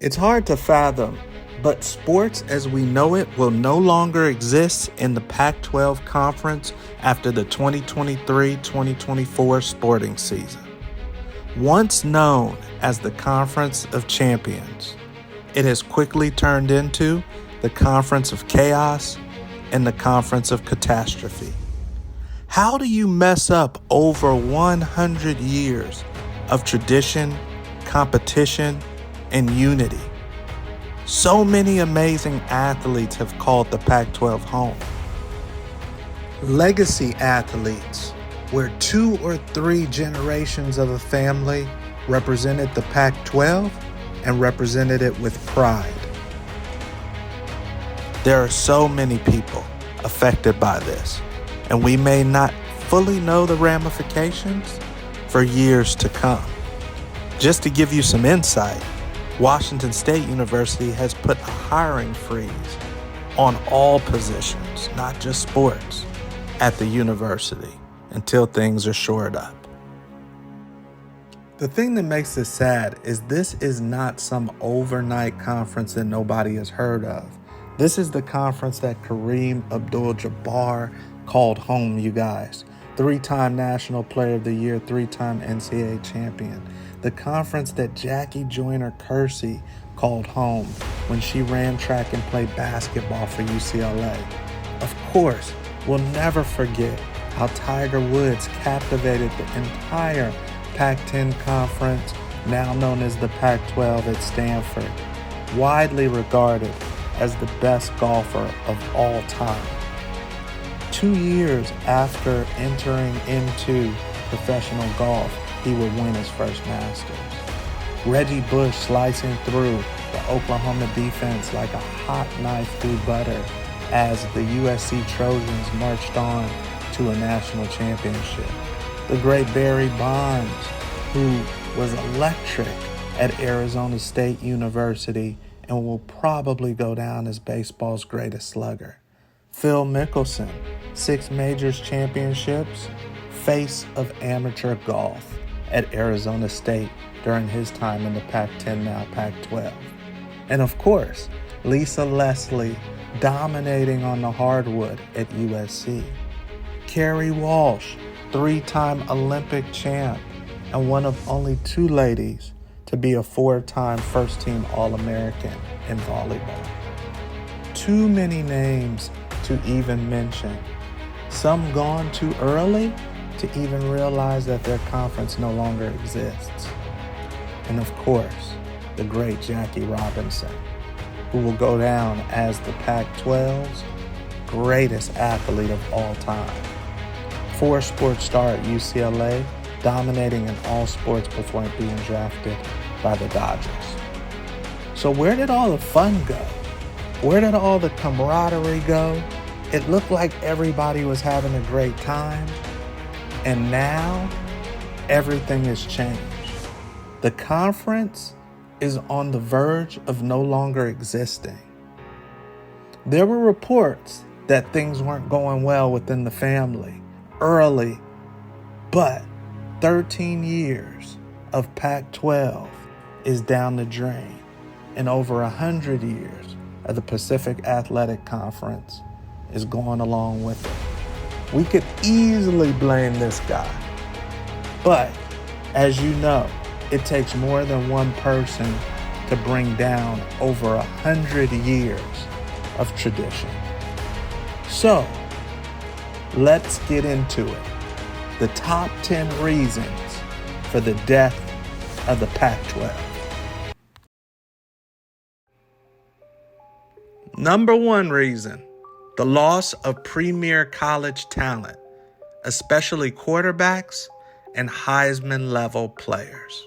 It's hard to fathom, but sports as we know it will no longer exist in the Pac-12 conference after the 2023-2024 sporting season. Once known as the Conference of Champions, it has quickly turned into the Conference of Chaos and the Conference of Catastrophe. How do you mess up over 100 years of tradition, competition, and unity? So many amazing athletes have called the Pac-12 home. Legacy athletes, where 2 or 3 generations of a family represented the Pac-12 and represented it with pride. There are so many people affected by this, and we may not fully know the ramifications for years to come. Just to give you some insight, Washington State University has put a hiring freeze on all positions, not just sports, at the university until things are shored up. The thing that makes this sad is this is not some overnight conference that nobody has heard of. This is the conference that Kareem Abdul-Jabbar called home, you guys. 3-time National Player of the Year, 3-time NCAA champion. The conference that Jackie Joyner-Kersee called home when she ran track and played basketball for UCLA. Of course, we'll never forget how Tiger Woods captivated the entire Pac-10 conference, now known as the Pac-12 at Stanford, widely regarded as the best golfer of all time. 2 years after entering into professional golf, he would win his first Masters. Reggie Bush slicing through the Oklahoma defense like a hot knife through butter as the USC Trojans marched on to a national championship. The great Barry Bonds, who was electric at Arizona State University and will probably go down as baseball's greatest slugger. Phil Mickelson, 6 majors championships, face of amateur golf at Arizona State during his time in the Pac-10, now Pac-12. And of course, Lisa Leslie dominating on the hardwood at USC. Kerry Walsh, 3-time Olympic champ and one of only 2 ladies to be a 4-time first-team All-American in volleyball. Too many names to even mention. Some gone too early to even realize that their conference no longer exists. And of course, the great Jackie Robinson, who will go down as the Pac-12's greatest athlete of all time. 4-sport star at UCLA, dominating in all sports before being drafted by the Dodgers. So where did all the fun go? Where did all the camaraderie go? It looked like everybody was having a great time, and now everything has changed. The conference is on the verge of no longer existing. There were reports that things weren't going well within the family early, but 13 years of Pac-12 is down the drain, and over 100 years of the Pacific Athletic Conference is going along with it. We could easily blame this guy, but as you know, it takes more than one person to bring down over 100 years of tradition. So, let's get into it. The top 10 reasons for the death of the Pac-12. Number 1 reason, the loss of premier college talent, especially quarterbacks and Heisman-level players.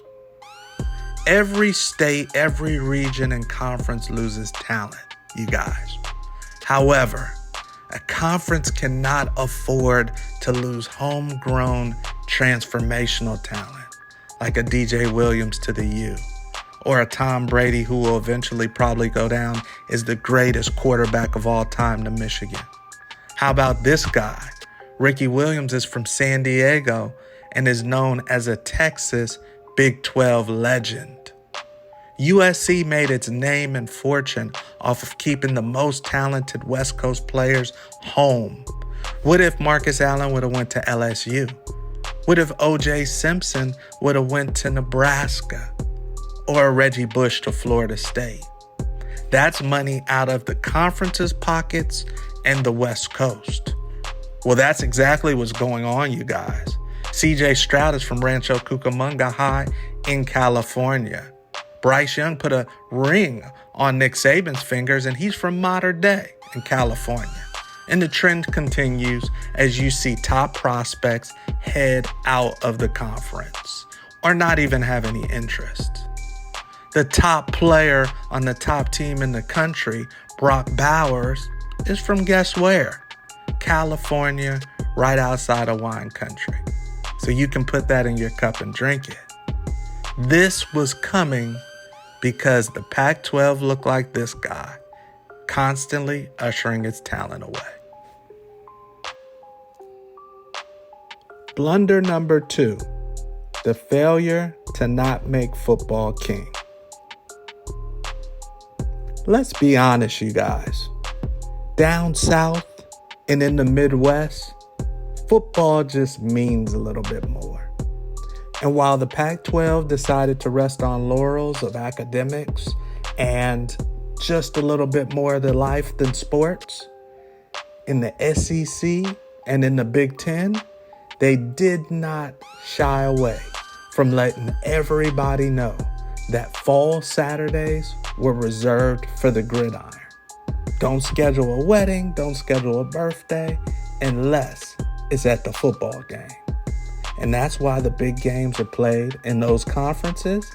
Every state, every region and conference loses talent, you guys. However, a conference cannot afford to lose homegrown transformational talent like a DJ Williams to the U, or a Tom Brady who will eventually probably go down as the greatest quarterback of all time to Michigan. How about this guy? Ricky Williams is from San Diego and is known as a Texas Big 12 legend. USC made its name and fortune off of keeping the most talented West Coast players home. What if Marcus Allen would have went to LSU? What if O.J. Simpson would have went to Nebraska? Or Reggie Bush to Florida State? That's money out of the conference's pockets and the West Coast. Well, that's exactly what's going on, you guys. C.J. Stroud is from Rancho Cucamonga High in California. Bryce Young put a ring on Nick Saban's fingers, and he's from Mater Dei in California. And the trend continues as you see top prospects head out of the conference or not even have any interest. The top player on the top team in the country, Brock Bowers, is from guess where? California, right outside of wine country. So you can put that in your cup and drink it. This was coming because the Pac-12 looked like this guy, constantly ushering its talent away. Blunder number 2, the failure to not make football king. Let's be honest, you guys. Down south and in the Midwest, football just means a little bit more. And while the Pac-12 decided to rest on laurels of academics and just a little bit more of their life than sports, in the SEC and in the Big Ten, they did not shy away from letting everybody know that fall Saturdays were reserved for the gridiron. Don't schedule a wedding, don't schedule a birthday, unless it's at the football game. And that's why the big games are played in those conferences,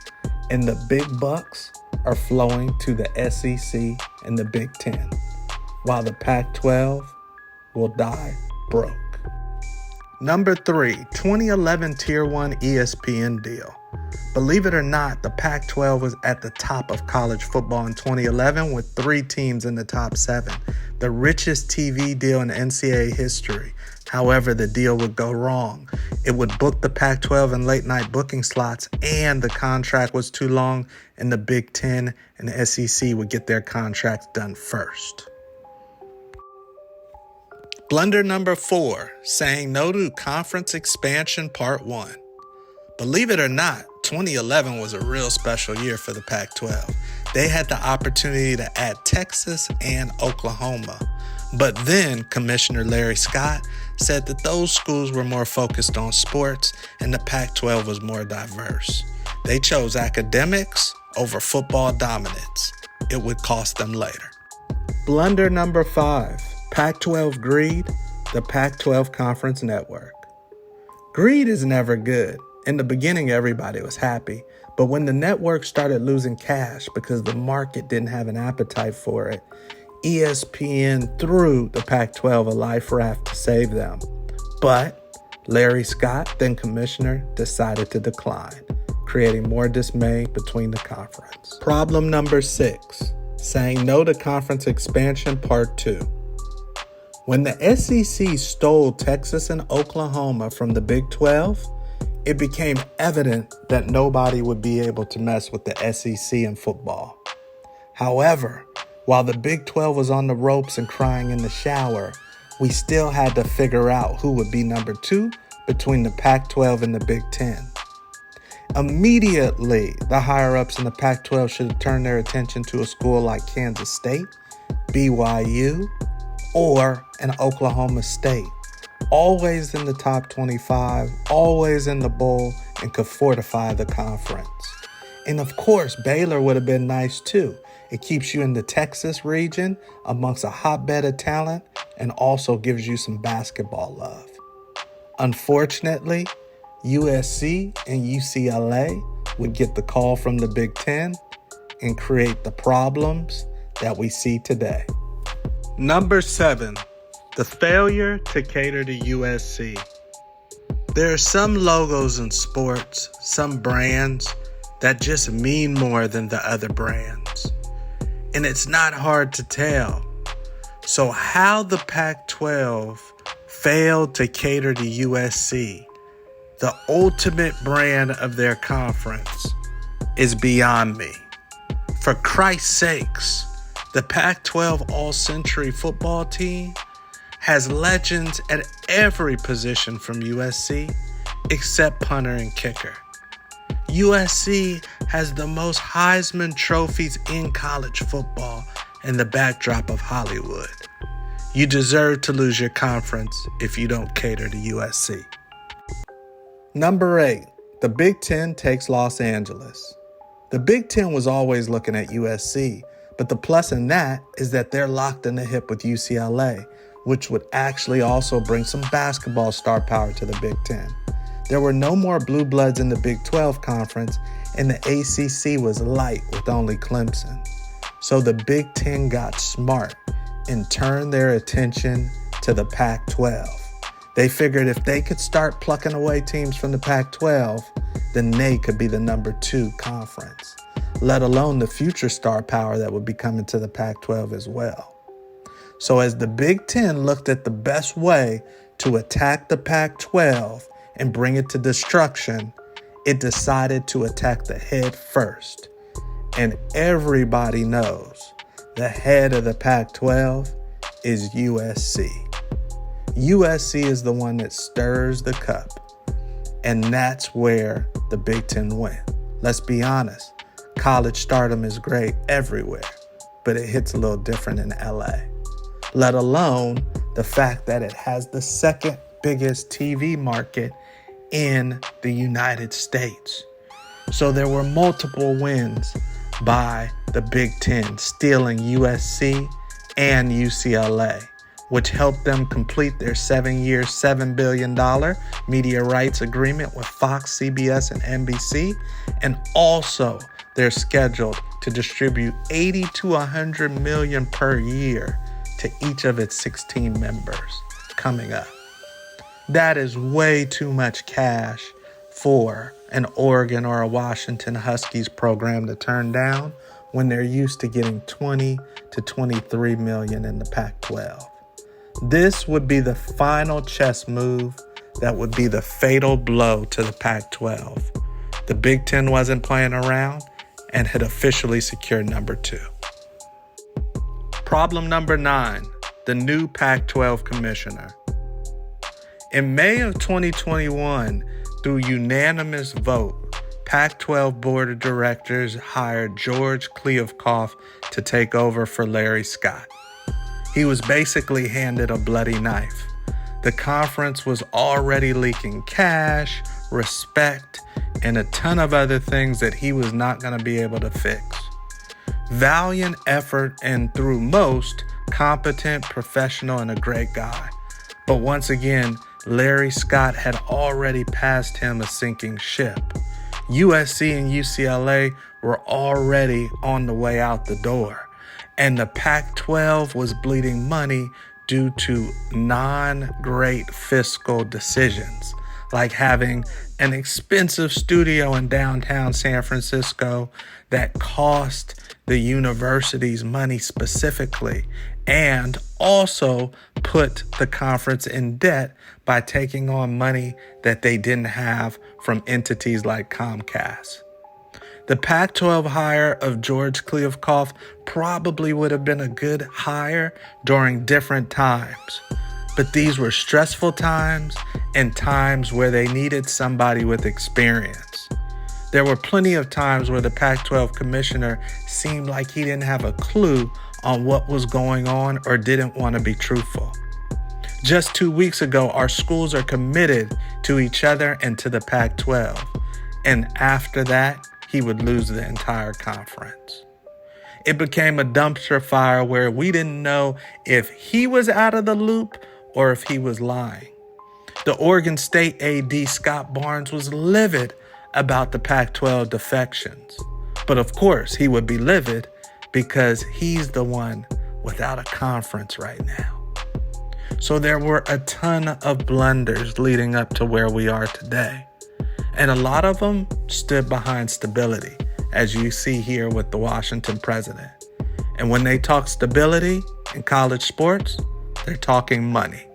and the big bucks are flowing to the SEC and the Big Ten, while the Pac-12 will die broke. Number 3, 2011 Tier 1 ESPN deal. Believe it or not, the Pac-12 was at the top of college football in 2011 with 3 teams in the top 7, the richest TV deal in NCAA history. However, the deal would go wrong. It would book the Pac-12 in late-night booking slots, and the contract was too long, and the Big Ten and the SEC would get their contracts done first. Blunder number 4, saying no to conference expansion part 1. Believe it or not, 2011 was a real special year for the Pac-12. They had the opportunity to add Texas and Oklahoma. But then Commissioner Larry Scott said that those schools were more focused on sports and the Pac-12 was more diverse. They chose academics over football dominance. It would cost them later. Blunder number 5, Pac-12 greed, the Pac-12 Conference Network. Greed is never good. In the beginning, everybody was happy, but when the network started losing cash because the market didn't have an appetite for it, ESPN threw the Pac-12 a life raft to save them. But Larry Scott, then commissioner, decided to decline, creating more dismay between the conference. Problem number 6, saying no to conference expansion part 2. When the SEC stole Texas and Oklahoma from the Big 12, it became evident that nobody would be able to mess with the SEC in football. However, while the Big 12 was on the ropes and crying in the shower, we still had to figure out who would be number 2 between the Pac-12 and the Big 10. Immediately, the higher-ups in the Pac-12 should have turned their attention to a school like Kansas State, BYU, or an Oklahoma State. Always in the top 25, always in the bowl, and could fortify the conference. And of course, Baylor would have been nice too. It keeps you in the Texas region amongst a hotbed of talent and also gives you some basketball love. Unfortunately, USC and UCLA would get the call from the Big Ten and create the problems that we see today. Number 7, the failure to cater to USC. There are some logos in sports, some brands that just mean more than the other brands. And it's not hard to tell. So how the Pac-12 failed to cater to USC, the ultimate brand of their conference, is beyond me. For Christ's sakes, the Pac-12 All-Century football team has legends at every position from USC except punter and kicker. USC has the most Heisman trophies in college football in the backdrop of Hollywood. You deserve to lose your conference if you don't cater to USC. Number 8, the Big Ten takes Los Angeles. The Big Ten was always looking at USC, but the plus in that is that they're locked in the hip with UCLA, which would actually also bring some basketball star power to the Big Ten. There were no more blue bloods in the Big 12 conference, and the ACC was light with only Clemson. So the Big Ten got smart and turned their attention to the Pac-12. They figured if they could start plucking away teams from the Pac-12, then they could be the number 2 conference, let alone the future star power that would be coming to the Pac-12 as well. So as the Big Ten looked at the best way to attack the Pac-12 and bring it to destruction, it decided to attack the head first. And everybody knows the head of the Pac-12 is USC. USC is the one that stirs the cup. And that's where the Big Ten went. Let's be honest, college stardom is great everywhere, but it hits a little different in LA. Let alone the fact that it has the second biggest TV market in the United States. So there were multiple wins by the Big Ten, stealing USC and UCLA, which helped them complete their 7-year, $7 billion media rights agreement with Fox, CBS, and NBC. And also, they're scheduled to distribute $80 to $100 million per year to each of its 16 members coming up. That is way too much cash for an Oregon or a Washington Huskies program to turn down when they're used to getting 20 to 23 million in the Pac-12. This would be the final chess move that would be the fatal blow to the Pac-12. The Big Ten wasn't playing around and had officially secured number 2. Problem number 9, the new Pac-12 commissioner. In May of 2021, through unanimous vote, Pac-12 Board of Directors hired George Kliavkoff to take over for Larry Scott. He was basically handed a bloody knife. The conference was already leaking cash, respect, and a ton of other things that he was not going to be able to fix. Valiant effort and through most, competent, professional, and a great guy. But once again, Larry Scott had already passed him a sinking ship. USC and UCLA were already on the way out the door, and the Pac-12 was bleeding money due to non-great fiscal decisions, like having an expensive studio in downtown San Francisco that cost the universities money specifically, and also put the conference in debt by taking on money that they didn't have from entities like Comcast. The Pac-12 hire of George Kliavkoff probably would have been a good hire during different times, but these were stressful times and times where they needed somebody with experience. There were plenty of times where the Pac-12 commissioner seemed like he didn't have a clue on what was going on or didn't want to be truthful. Just 2 weeks ago, our schools are committed to each other and to the Pac-12. And after that, he would lose the entire conference. It became a dumpster fire where we didn't know if he was out of the loop or if he was lying. The Oregon State AD Scott Barnes was livid about the Pac-12 defections. But of course, he would be livid because he's the one without a conference right now. So there were a ton of blunders leading up to where we are today. And a lot of them stood behind stability, as you see here with the Washington president. And when they talk stability in college sports, they're talking money.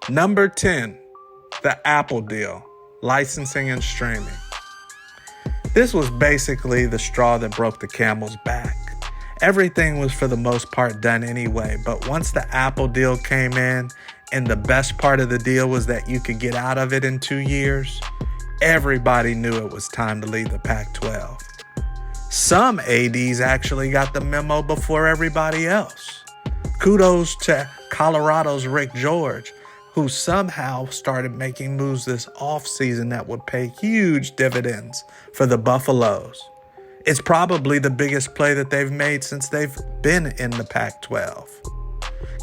Number 10, the Apple deal, licensing and streaming. This was basically the straw that broke the camel's back. Everything was for the most part done anyway, but once the Apple deal came in, and the best part of the deal was that you could get out of it in 2 years, everybody knew it was time to leave the Pac-12. Some ADs actually got the memo before everybody else. Kudos to Colorado's Rick George, who somehow started making moves this offseason that would pay huge dividends for the Buffaloes. It's probably the biggest play that they've made since they've been in the Pac-12.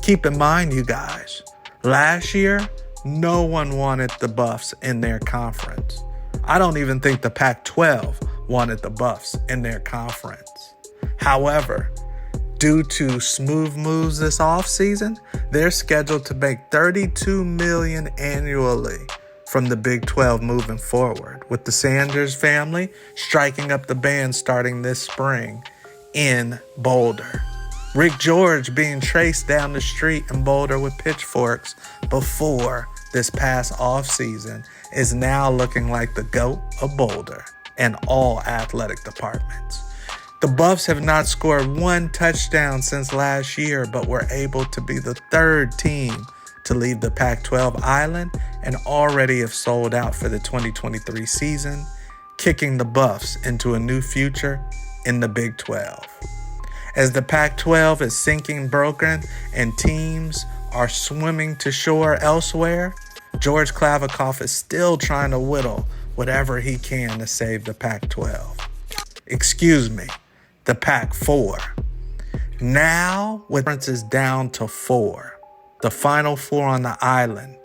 Keep in mind, you guys, last year, no one wanted the Buffs in their conference. I don't even think the Pac-12 wanted the Buffs in their conference. However, due to smooth moves this offseason, they're scheduled to make $32 million annually from the Big 12 moving forward, with the Sanders family striking up the band starting this spring in Boulder. Rick George being traced down the street in Boulder with pitchforks before this past offseason is now looking like the GOAT of Boulder and all athletic departments. The Buffs have not scored one touchdown since last year, but were able to be the third team to leave the Pac-12 island and already have sold out for the 2023 season, kicking the Buffs into a new future in the Big 12. As the Pac-12 is sinking broken and teams are swimming to shore elsewhere, George Klavikov is still trying to whittle whatever he can to save the Pac-12. Excuse me, the Pac-4. Now, with differences down to 4, the final 4 on the island.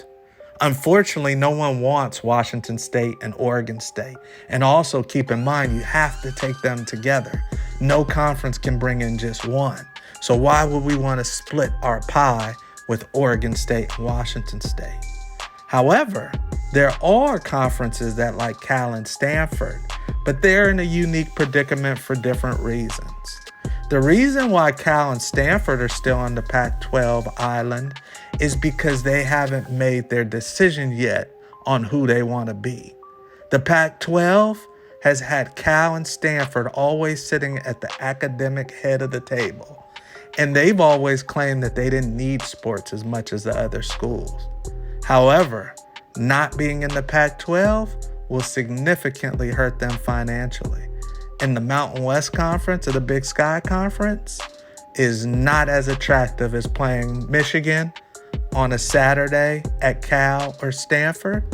Unfortunately, no one wants Washington State and Oregon State. And also keep in mind, you have to take them together. No conference can bring in just one. So why would we want to split our pie with Oregon State and Washington State? However, there are conferences that like Cal and Stanford, but they're in a unique predicament for different reasons. The reason why Cal and Stanford are still on the Pac-12 island is because they haven't made their decision yet on who they want to be. The Pac-12 has had Cal and Stanford always sitting at the academic head of the table, and they've always claimed that they didn't need sports as much as the other schools. However, not being in the Pac-12 will significantly hurt them financially. And the Mountain West Conference or the Big Sky Conference is not as attractive as playing Michigan on a Saturday at Cal or Stanford,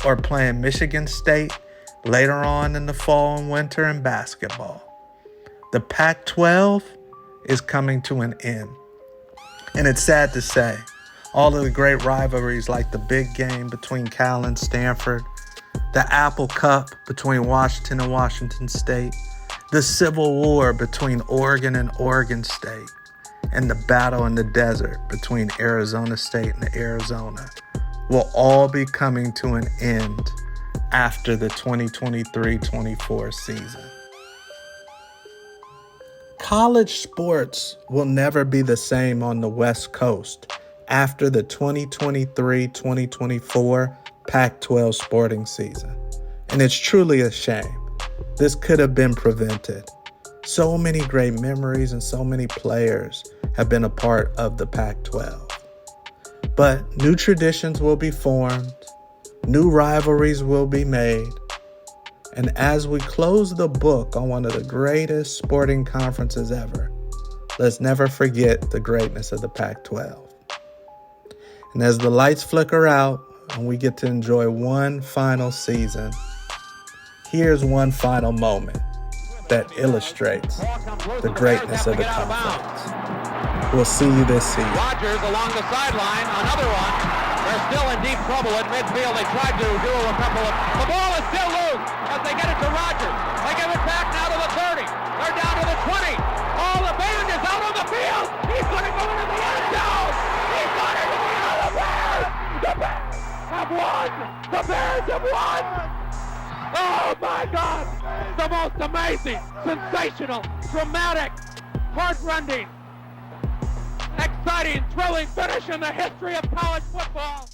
or playing Michigan State later on in the fall and winter in basketball. The Pac-12 is coming to an end. And it's sad to say, all of the great rivalries like the big game between Cal and Stanford, the Apple Cup between Washington and Washington State, the Civil War between Oregon and Oregon State, and the battle in the desert between Arizona State and Arizona will all be coming to an end after the 2023-24 season. College sports will never be the same on the West Coast after the 2023-2024 Pac-12 sporting season. And it's truly a shame. This could have been prevented. So many great memories and so many players have been a part of the Pac-12. But new traditions will be formed, new rivalries will be made, and as we close the book on one of the greatest sporting conferences ever, let's never forget the greatness of the Pac-12. And as the lights flicker out and we get to enjoy one final season, here's one final moment that illustrates the greatness of the conference. We'll see you this season. Rodgers along the sideline, another one. They're still in deep trouble at midfield. They tried to do a couple of... The ball is still loose as they get it to Rodgers. They give it back now to the 30. They're down to the 20. Oh, the band is out on the field. He's going to go into the end zone. He's going into the end. The Bears have won. The Bears have won. Oh, my God. The most amazing, sensational, dramatic, heart-rending, exciting, thrilling finish in the history of college football.